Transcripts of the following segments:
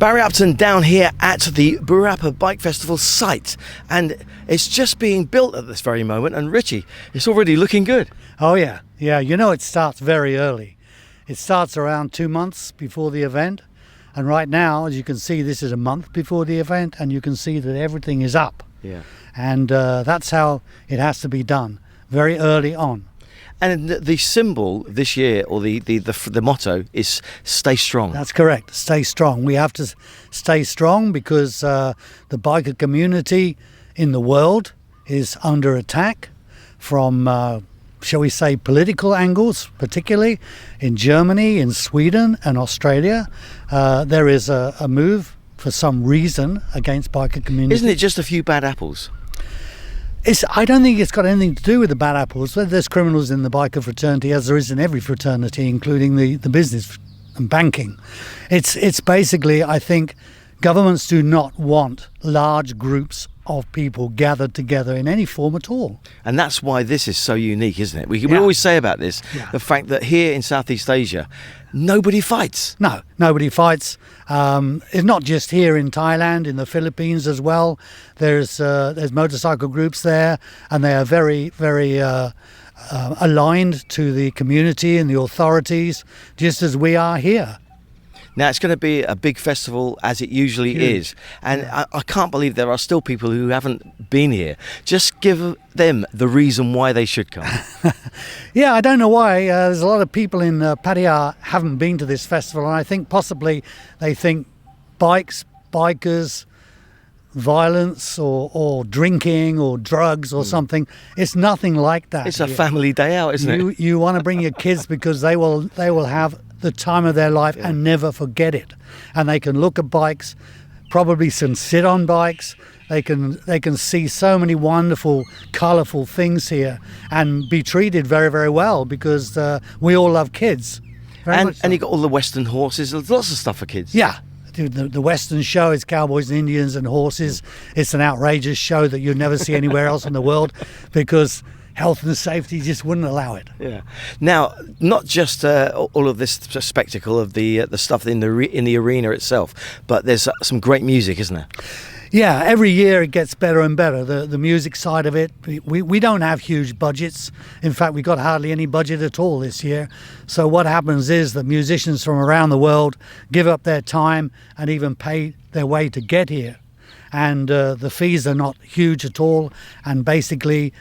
Barry Upton down here at the Burapa Bike Festival site, and it's just being built at this very moment. And Richie, it's already looking good. Oh yeah, you know, it starts very early. It starts around 2 months before the event, and right now, as you can see, this is a month before the event, and you can see that everything is up. Yeah. And that's how it has to be done, very early on. And the symbol this year, or the motto, is "Stay Strong." That's correct. Stay strong. We have to stay strong because the biker community in the world is under attack from, shall we say, political angles, particularly in Germany, in Sweden and Australia. There is a move for some reason against biker community. Isn't it just a few bad apples? I don't think it's got anything to do with the bad apples. There's criminals in the biker fraternity, as there is in every fraternity, including the business and banking. It's basically, I think, governments do not want large groups of people gathered together in any form at all. And that's why this is so unique, isn't it? We always say about this, the fact that here in Southeast Asia, nobody fights. No, nobody fights. It's not just here in Thailand, in the Philippines as well. There's motorcycle groups there, and they are very, very aligned to the community and the authorities, just as we are here. Now, it's going to be a big festival, as it usually is. And I can't believe there are still people who haven't been here. Just give them the reason why they should come. Yeah, I don't know why. There's a lot of people in Pattaya haven't been to this festival. And I think possibly they think bikers, violence or drinking or drugs or something. It's nothing like that. It's a family day out, isn't it? You want to bring your kids because they will have the time of their life and never forget it. And they can look at bikes, probably some sit on bikes. They can see so many wonderful, colourful things here and be treated very, very well because we all love kids. And you got all the Western horses. There's lots of stuff for kids. Yeah. The Western show is cowboys and Indians and horses. It's an outrageous show that you'd never see anywhere else in the world because health and safety just wouldn't allow it. Yeah. Now, not just all of this spectacle of the stuff in the arena itself, but there's some great music, isn't there? Yeah, every year it gets better and better. The music side of it, we don't have huge budgets. In fact, we got hardly any budget at all this year. So what happens is that musicians from around the world give up their time and even pay their way to get here. And the fees are not huge at all. And basically,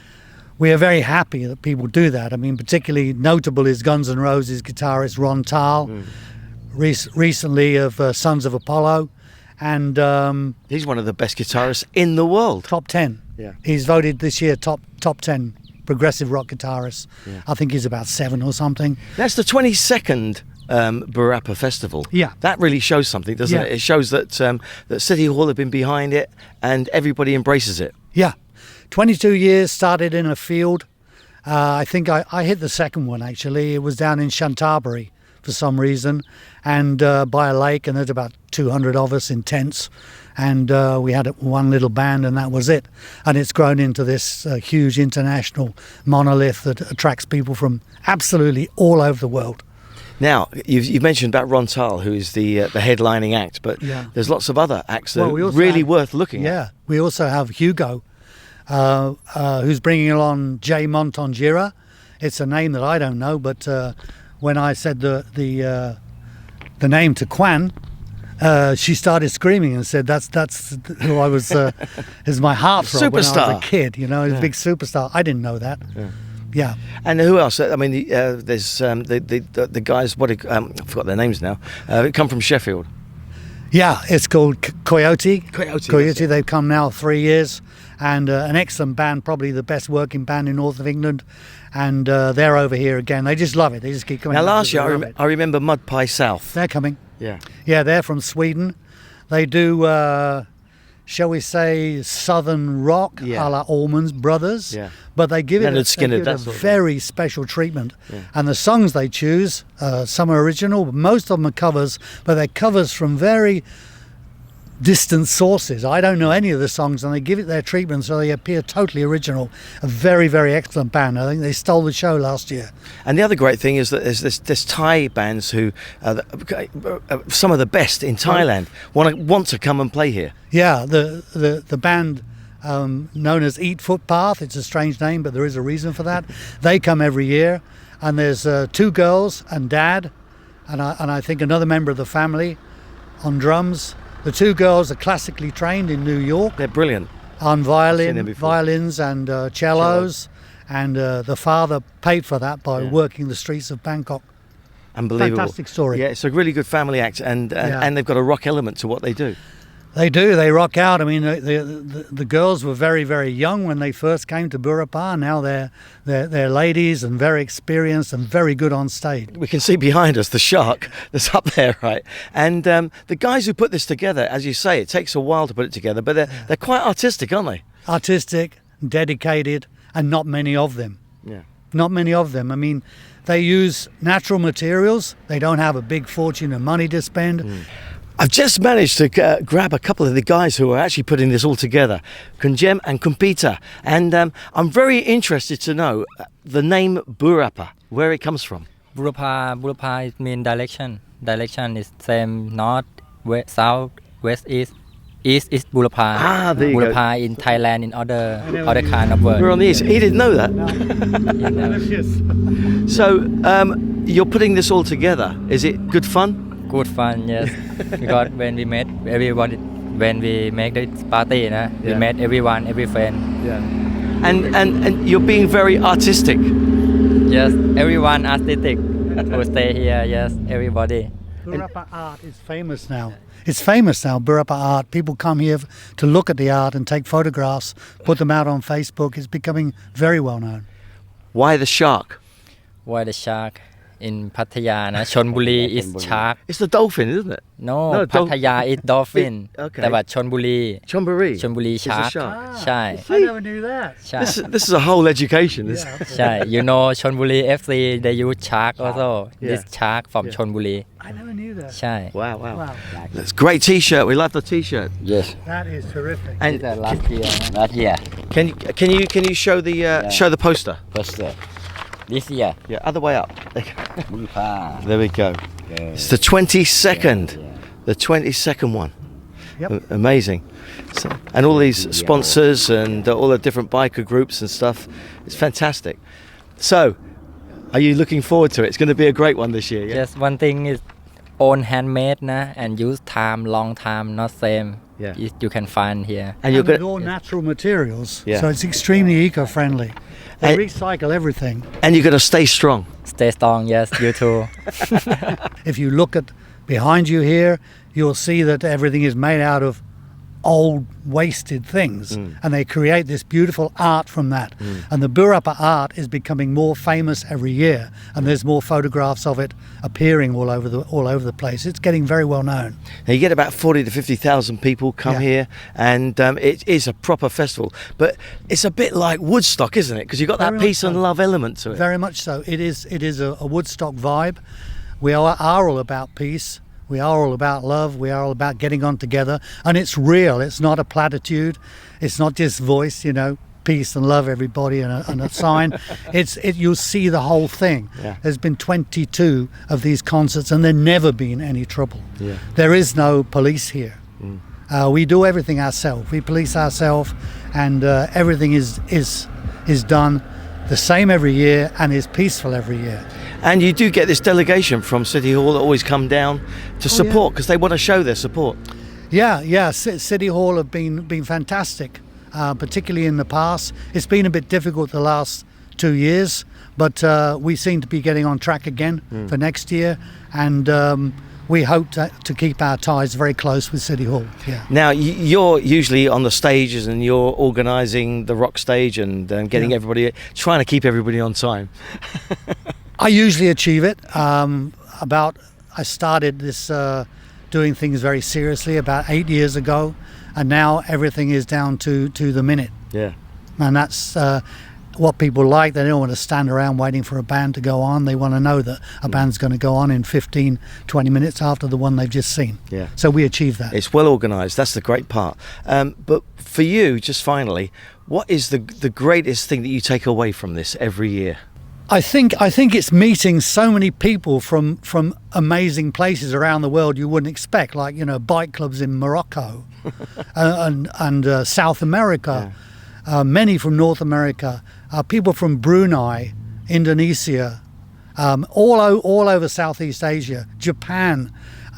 we are very happy that people do that. I mean, particularly notable is Guns N' Roses guitarist Ron Tal, recently of Sons of Apollo. And he's one of the best guitarists in the world. Top 10. Yeah. He's voted this year top 10 progressive rock guitarists. Yeah. I think he's about 7 or something. That's the 22nd Burapa Festival. Yeah. That really shows something, doesn't it? It shows that that City Hall have been behind it and everybody embraces it. Yeah. 22 years, started in a field. I think I hit the second one, actually. It was down in Shantaburi for some reason, and by a lake, and there's about 200 of us in tents, and we had one little band, and that was it. And it's grown into this huge international monolith that attracts people from absolutely all over the world. Now, you've mentioned about Ron Tal, who is the headlining act, but there's lots of other acts that are really worth looking at. Yeah, we also have Hugo, who's bringing along Jay Montongira. It's a name that I don't know, but when I said the name to Kwan, she started screaming and said, "That's who I was." Is my heartthrob when I was a kid. You know, he's a big superstar. I didn't know that. Yeah. And who else? I mean, there's the guys. I forgot their names now. Come from Sheffield. Yeah, it's called Coyote. Coyote. They've come now 3 years, and an excellent band, probably the best working band in north of England. And they're over here again. They just love it. They just keep coming. Now, last year I remember Mud Pie South. They're coming. Yeah, they're from Sweden. They do, shall we say, southern rock, a la Allman Brothers. Yeah. But they give it a very special treatment. Yeah. And the songs they choose, some are original, but most of them are covers. But they're covers from very distant sources. I don't know any of the songs, and they give it their treatment so they appear totally original. A very, very excellent band. I think they stole the show last year. And the other great thing is that there's Thai bands who some of the best in Thailand want to come and play here. Yeah, the band known as Eat Footpath, it's a strange name, but there is a reason for that. They come every year, and there's 2 girls and dad, and I think another member of the family on drums. The 2 girls are classically trained in New York. They're brilliant. On violins and cellos, and the father paid for that by working the streets of Bangkok. Unbelievable. Fantastic story. Yeah, it's a really good family act, and they've got a rock element to what they do. They do. They rock out. I mean, the girls were very, very young when they first came to Burapa. Now they're ladies and very experienced and very good on stage. We can see behind us the shark that's up there, right? And the guys who put this together, as you say, it takes a while to put it together, but they're quite artistic, aren't they? Artistic, dedicated, and not many of them. Yeah. Not many of them. I mean, they use natural materials. They don't have a big fortune of money to spend. I've just managed to grab a couple of the guys who are actually putting this all together, Kunjem and Kumpita, and I'm very interested to know the name Burapa, where it comes from. Burapa it means direction. Direction is same north, west, south, west, east. East is Burapa. Ah, there you Burapa go. in Thailand, in other kind of word. We're on the east. He didn't know that. So you're putting this all together. Is it good fun? Good fun, yes. Because when we met everybody, when we make this party, we met everyone, every friend. Yeah. And you're being very artistic. Yes, everyone artistic who stay here. Yes, everybody. Burapa art is famous now. It's famous now, Burapa art. People come here to look at the art and take photographs, put them out on Facebook. It's becoming very well known. Why the shark? Why the shark? In Pattaya, Chonburi is shark. It's the dolphin, isn't it? No, Pattaya is dolphin. Okay. แต่ว่า Chonburi Chonburi shark. is a shark. ใช่ I never knew that. ใช่ This is a whole education.ใช่ you know Chonburi FC they use shark also. Yeah. This shark from Chonburi. I never knew that. ใช่ Wow. Wow, That's a great T-shirt. We love the T-shirt. Yes, that is terrific. And last year not here. can you show the poster? First, this year. Yeah, other way up. Burapa. There we go. Yeah. It's the 22nd. The 22nd one. Yep. Amazing. So, and all these sponsors and all the different biker groups and stuff. It's fantastic. So, are you looking forward to it? It's going to be a great one this year. Yeah? just one thing is own handmade and use time long time not same. Yeah. You can find here. And you're with going all natural materials, Yeah. so it's extremely eco-friendly. They And- recycle everything. and you're going to stay strong. Stay strong, yes, you too. If you look at behind you here, you'll see that everything is made out of old wasted things, and they create this beautiful art from that. And the Burapa art is becoming more famous every year, and there's more photographs of it appearing all over the place. It's getting very well known. Now you get about 40 to 50,000 people come Yeah. here, and it is a proper festival. But it's a bit like Woodstock, isn't it? Because you've got that Very much peace and so. love element to it. Very much so. It is a Woodstock vibe. We are all about peace. We are all about love. We are all about getting on together. And it's real. It's not a platitude. It's not just voice, peace and love everybody and a sign. You'll see the whole thing. Yeah. There's been 22 of these concerts and there's never been any trouble. Yeah. There is no police here. We do everything ourselves. We police ourselves, and everything is done the same every year and is peaceful every year. And you do get this delegation from City Hall that always come down to support because they want to show their support. Yeah. City Hall have been fantastic, particularly in the past. It's been a bit difficult the last 2 years, but we seem to be getting on track again for next year, and we hope to keep our ties very close with City Hall. Yeah. Now, you're usually on the stages and you're organising the rock stage and getting everybody, trying to keep everybody on time. I usually achieve it. I started this doing things very seriously about 8 years ago, and now everything is down to the minute. Yeah. And that's what people like. They don't want to stand around waiting for a band to go on. They want to know that a band's going to go on in 15, 20 minutes after the one they've just seen. Yeah. So we achieve that. It's well organised. That's the great part. But for you, just finally, what is the greatest thing that you take away from this every year? I think it's meeting so many people from amazing places around the world you wouldn't expect, like, you know, bike clubs in Morocco and South America, many from North America, people from Brunei, Indonesia, all over Southeast Asia, Japan.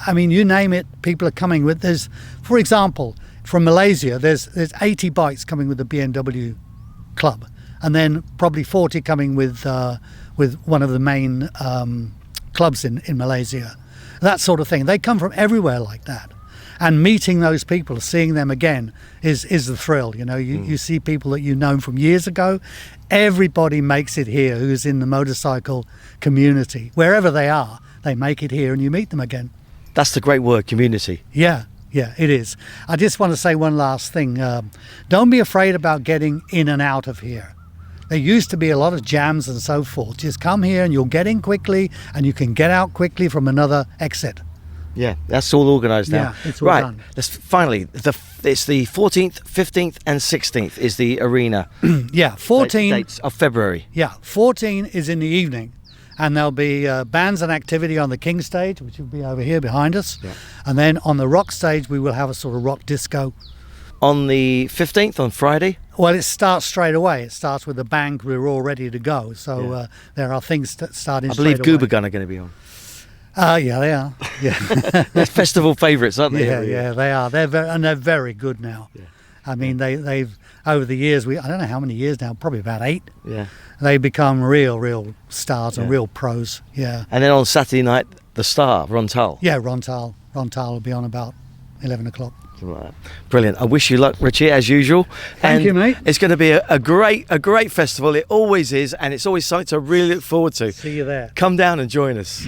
I mean, you name it, people are coming with. There's, for example, from Malaysia, there's 80 bikes coming with the BMW club, and then probably 40 coming with one of the main clubs in Malaysia. That sort of thing. They come from everywhere like that. And meeting those people, seeing them again, is the thrill. You know, you see people that you've known from years ago. Everybody makes it here who's in the motorcycle community. Wherever they are, they make it here and you meet them again. That's the great word, community. Yeah, it is. I just want to say one last thing. Don't be afraid about getting in and out of here. There used to be a lot of jams and so forth. Just come here and you'll get in quickly and you can get out quickly from another exit. Yeah, that's all organised now. Yeah, it's all right. done. Finally, it's the 14th, 15th and 16th is the arena. Yeah, 14 dates of February. Yeah, 14 is in the evening, and there'll be bands and activity on the King stage, which will be over here behind us. Yeah. And then on the rock stage, we will have a sort of rock disco. On the 15th, on Friday? Well, it starts straight away. It starts with the band. We're all ready to go. So there are things starting I straight away. believe Goober Gun are going to be on. Yeah, they are. Yeah, They're festival favourites, aren't they? yeah, they are. They're very good now. Yeah. I mean, they've over the years. I don't know how many years now. Probably about 8. Yeah. They've become real stars and real pros. Yeah. And then on Saturday night, the star, Ron Tull. Yeah, Ron Tull will be on about 11 o'clock. Something like that. Brilliant. I wish you luck, Richie, as usual. Thank you, mate. It's going to be a great festival. It always is, and it's always something to really look forward to. See you there. Come down and join us.